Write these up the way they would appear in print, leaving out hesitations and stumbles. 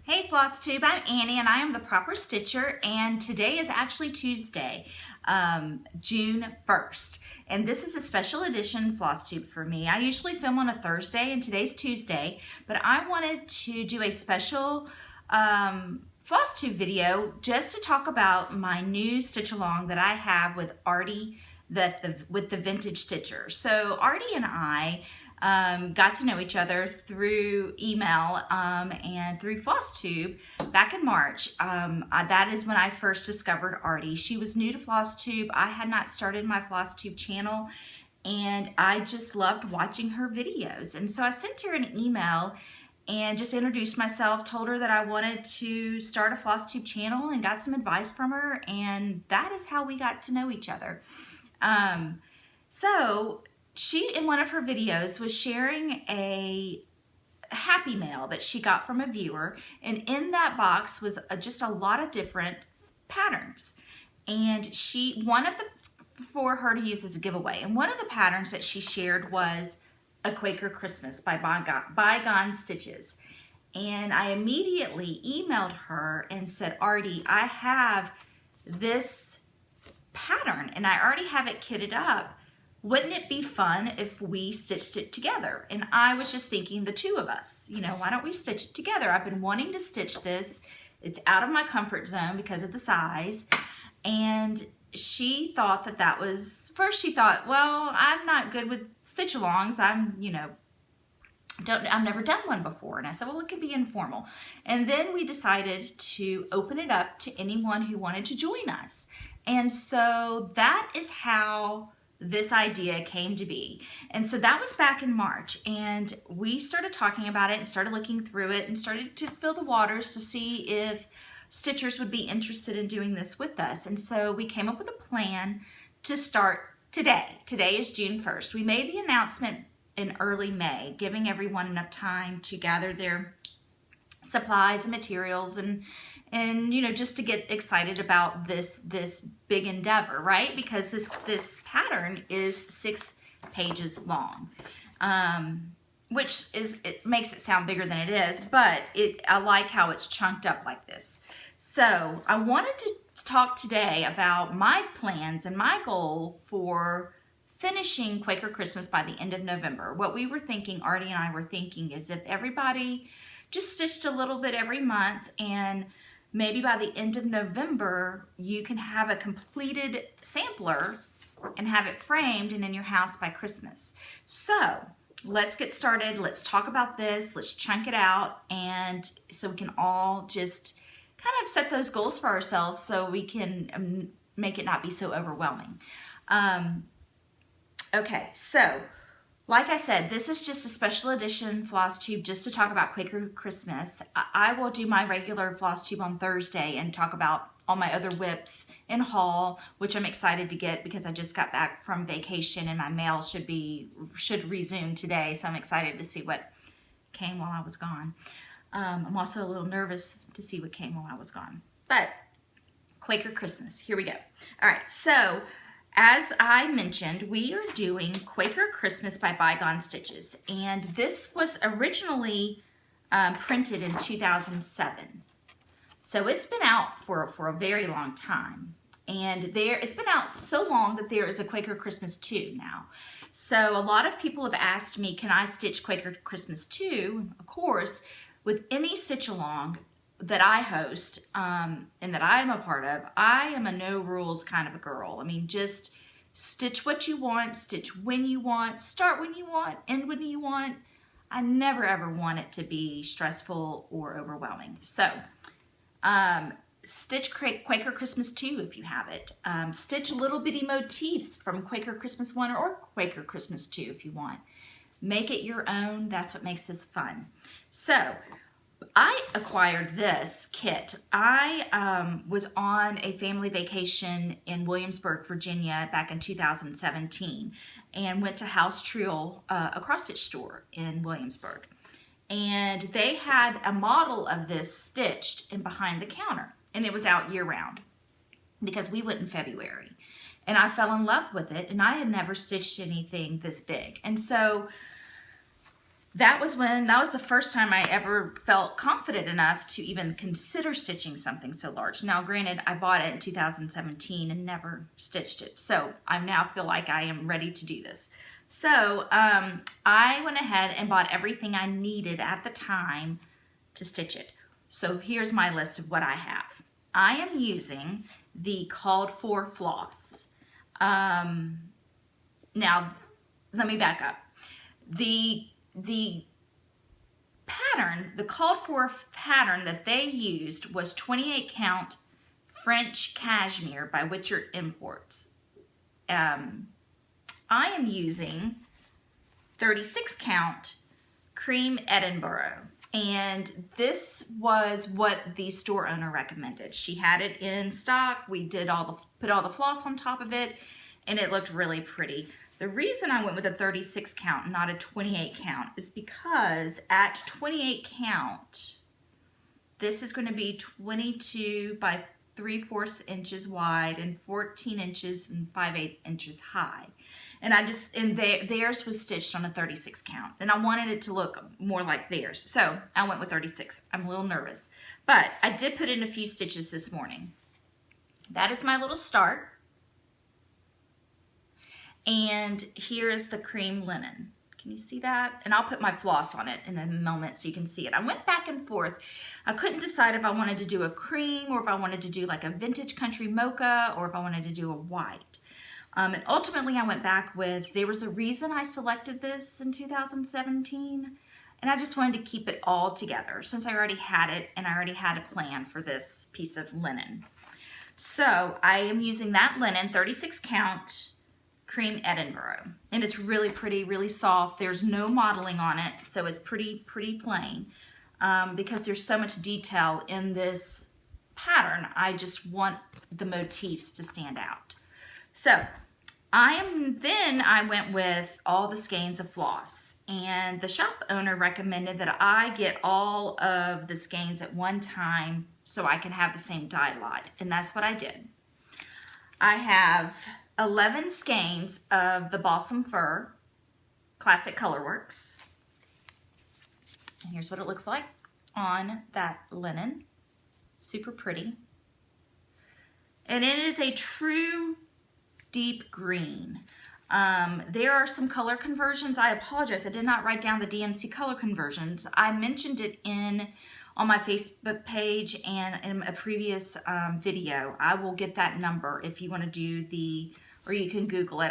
Hey Flosstube, I'm Annie and I am the Proper Stitcher, and today is actually Tuesday, June 1st. And this is a special edition Flosstube for me. I usually film on a Thursday and today's Tuesday, but I wanted to do a special Flosstube video just to talk about my new stitch along that I have with Artie with the Vintage Stitcher. So Artie and I got to know each other through email and through Flosstube back in March. That is when I first discovered Artie. She was new to Flosstube. I had not started my Flosstube channel, and I just loved watching her videos. And so I sent her an email and just introduced myself, told her that I wanted to start a Flosstube channel and got some advice from her, and that is how we got to know each other. So she, in one of her videos, was sharing a happy mail that she got from a viewer, and in that box was just a lot of different patterns, and for her to use as a giveaway. And one of the patterns that she shared was A Quaker Christmas by Bygone Stitches. And I immediately emailed her and said, Artie, I have this pattern and I already have it kitted up. Wouldn't it be fun if we stitched it together? And I was just thinking, the two of us, why don't we stitch it together? I've been wanting to stitch this. It's out of my comfort zone because of the size. And she thought that was, first she thought, well, I'm not good with stitch alongs. I've never done one before. And I said, well, it can be informal. And then we decided to open it up to anyone who wanted to join us. And so that is how this idea came to be. And so that was back in March, and we started talking about it and started looking through it and started to fill the waters to see if stitchers would be interested in doing this with us. And so we came up with a plan to start today. Today is June 1st. We made the announcement in early May, giving everyone enough time to gather their supplies and materials and just to get excited about this big endeavor, right? Because this pattern is 6 pages long, which it makes it sound bigger than it is, but I like how it's chunked up like this. So I wanted to talk today about my plans and my goal for finishing Quaker Christmas by the end of November. What we were thinking, Artie and I were thinking, is if everybody just stitched a little bit every month, and maybe by the end of November, you can have a completed sampler and have it framed and in your house by Christmas. So let's get started. Let's talk about this. Let's chunk it out, and so we can all just kind of set those goals for ourselves so we can make it not be so overwhelming. Okay, so like I said, this is just a special edition Flosstube just to talk about Quaker Christmas. I will do my regular Flosstube on Thursday and talk about all my other whips and haul, which I'm excited to get because I just got back from vacation and my mail should resume today. So I'm excited to see what came while I was gone. I'm also a little nervous to see what came while I was gone. But Quaker Christmas, here we go. All right, so as I mentioned, we are doing Quaker Christmas by Bygone Stitches, and this was originally printed in 2007. So it's been out for a very long time, and it's been out so long that there is a Quaker Christmas 2 now. So a lot of people have asked me, can I stitch Quaker Christmas 2? Of course, with any stitch along that I host and that I'm a part of, I am a no rules kind of a girl. I mean, just stitch what you want, stitch when you want, start when you want, end when you want. I never ever want it to be stressful or overwhelming. So stitch Quaker Christmas 2 if you have it. Stitch little bitty motifs from Quaker Christmas 1 or Quaker Christmas 2 if you want. Make it your own. That's what makes this fun. So I acquired this kit. I was on a family vacation in Williamsburg, Virginia back in 2017 and went to House Trio, a cross-stitch store in Williamsburg. And they had a model of this stitched and behind the counter, and it was out year-round because we went in February. And I fell in love with it, and I had never stitched anything this big. And so that was the first time I ever felt confident enough to even consider stitching something so large. Now, granted, I bought it in 2017 and never stitched it. So I now feel like I am ready to do this. So I went ahead and bought everything I needed at the time to stitch it. So here's my list of what I have. I am using the called for floss. Now, let me back up. The pattern, the called for pattern that they used was 28 count French cashmere by Witcher Imports. I am using 36 count Cream Edinburgh, and this was what the store owner recommended. She had it in stock. We did put all the floss on top of it, and it looked really pretty. The reason I went with a 36 count, not a 28 count, is because at 28 count, this is going to be 22 by 3/4 inches wide and 14 inches and 5/8 inches high. And theirs was stitched on a 36 count. And I wanted it to look more like theirs. So I went with 36. I'm a little nervous. But I did put in a few stitches this morning. That is my little start. And here is the cream linen. Can you see that? And I'll put my floss on it in a moment so you can see it. I went back and forth. I couldn't decide if I wanted to do a cream or if I wanted to do like a vintage country mocha or if I wanted to do a white. And ultimately I went back with, there was a reason I selected this in 2017, and I just wanted to keep it all together since I already had it and I already had a plan for this piece of linen. So I am using that linen, 36 count Cream Edinburgh, and it's really pretty, really soft. There's no modeling on it, so it's pretty plain. Because there's so much detail in this pattern, I just want the motifs to stand out. So I went with all the skeins of floss, and the shop owner recommended that I get all of the skeins at one time so I can have the same dye lot, and that's what I did. I have 11 skeins of the Balsam Fur Classic Colorworks, and here's what it looks like on that linen. Super pretty, and it is a true deep green. There are some color conversions. I apologize, I did not write down the DMC color conversions. I mentioned it on my Facebook page and in a previous video. I will get that number if you want to do or you can Google it,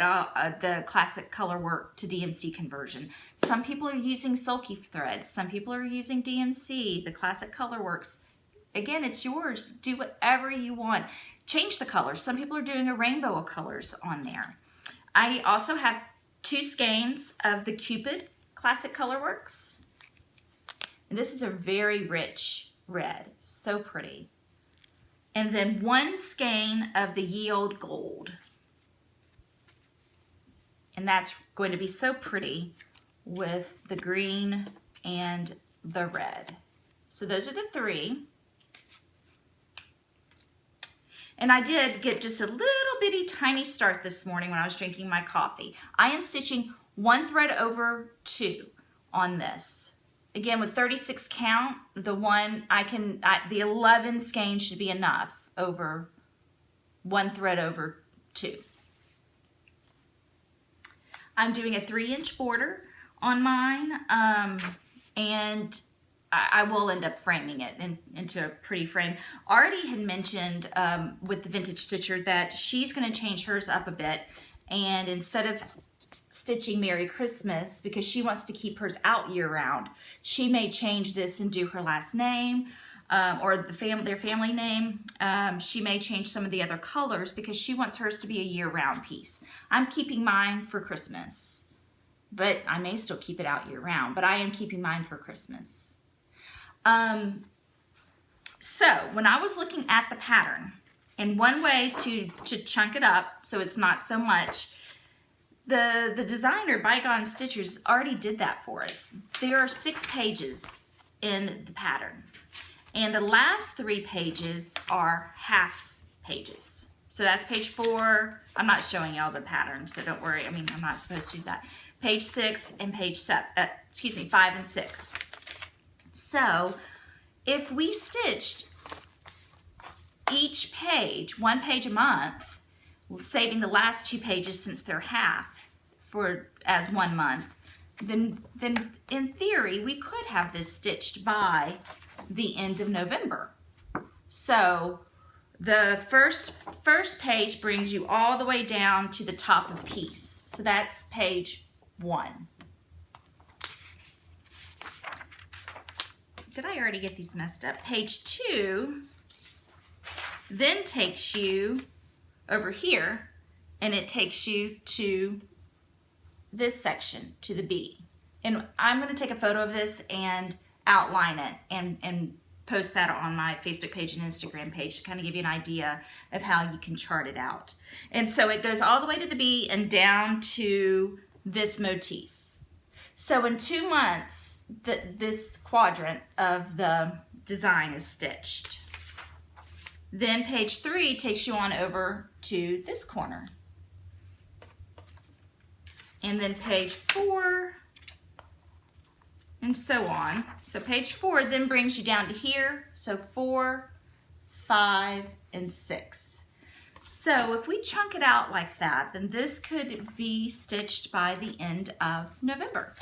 the classic color work to DMC conversion. Some people are using sulky threads. Some people are using DMC, the classic Colorworks. Again, it's yours. Do whatever you want. Change the colors. Some people are doing a rainbow of colors on there. I also have 2 skeins of the Cupid Classic Colorworks. And this is a very rich red. So pretty. And then 1 skein of the Ye Olde Gold. And that's going to be so pretty with the green and the red. So those are the 3. And I did get just a little bitty tiny start this morning when I was drinking my coffee. I am stitching 1 thread over 2 on this. Again, with 36 count, the 11 skeins should be enough over 1 thread over 2. I'm doing a 3-inch border on mine, and I will end up framing it into a pretty frame. Artie had mentioned with the Vintage Stitcher that she's going to change hers up a bit, and instead of stitching Merry Christmas, because she wants to keep hers out year-round, she may change this and do her last name or their family name. She may change some of the other colors because she wants hers to be a year-round piece. I'm keeping mine for Christmas, but I may still keep it out year-round, but I am keeping mine for Christmas. So when I was looking at the pattern, and one way to chunk it up so it's not so much, the designer, Bygone Stitchers, already did that for us. There are 6 pages in the pattern, and the last 3 pages are half pages. So that's page 4. I'm not showing y'all the pattern, so don't worry. I mean, I'm not supposed to do that. page 6 and page 7, 5 and 6. So if we stitched each page, 1 page a month, saving the last 2 pages since they're half as 1 month, then in theory we could have this stitched by the end of November. So the first page brings you all the way down to the top of piece. So that's page 1. Did I already get these messed up? Page 2 then takes you over here, and it takes you to this section, to the B. And I'm going to take a photo of this and outline it and post that on my Facebook page and Instagram page to kind of give you an idea of how you can chart it out. And so it goes all the way to the B and down to this motif. So in 2 months, this quadrant of the design is stitched. Then page 3 takes you on over to this corner. And then page 4, and so on. So page 4 then brings you down to here. So 4, 5, and 6. So if we chunk it out like that, then this could be stitched by the end of November.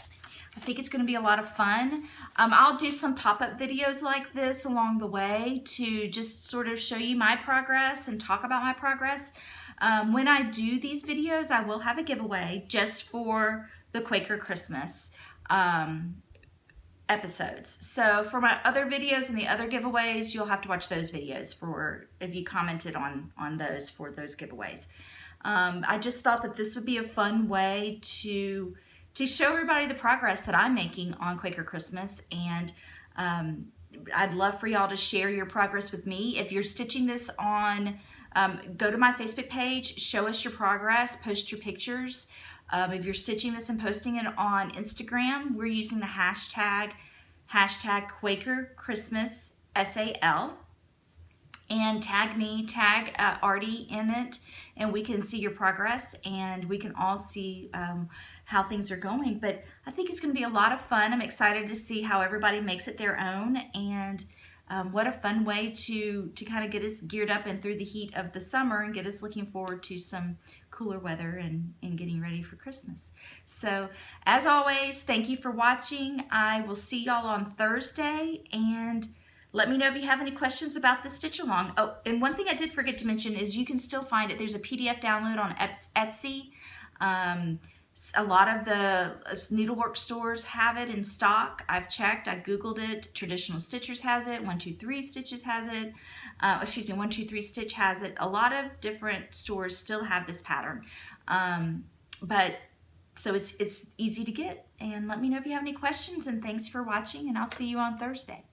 I think it's going to be a lot of fun. I'll do some pop-up videos like this along the way to just sort of show you my progress and talk about my progress. When I do these videos, I will have a giveaway just for the Quaker Christmas episodes. So for my other videos and the other giveaways, you'll have to watch those videos for if you commented on those for those giveaways. I just thought that this would be a fun way to show everybody the progress that I'm making on Quaker Christmas, and I'd love for y'all to share your progress with me. If you're stitching this on, go to my Facebook page, show us your progress, post your pictures. If you're stitching this and posting it on Instagram, we're using the hashtag Quaker Christmas SAL, and tag me, tag Artie in it, and we can see your progress and we can all see how things are going. But I think it's going to be a lot of fun. I'm excited to see how everybody makes it their own, and what a fun way to kind of get us geared up and through the heat of the summer and get us looking forward to some cooler weather and getting ready for Christmas. So as always, thank you for watching. I will see y'all on Thursday, and let me know if you have any questions about the stitch along. Oh, and one thing I did forget to mention is you can still find it. There's a PDF download on Etsy. A lot of the needlework stores have it in stock. I've checked, I Googled it. Traditional Stitchers has it. 123 Stitches has it. 123 Stitch has it. A lot of different stores still have this pattern. So it's easy to get. And let me know if you have any questions, and thanks for watching, and I'll see you on Thursday.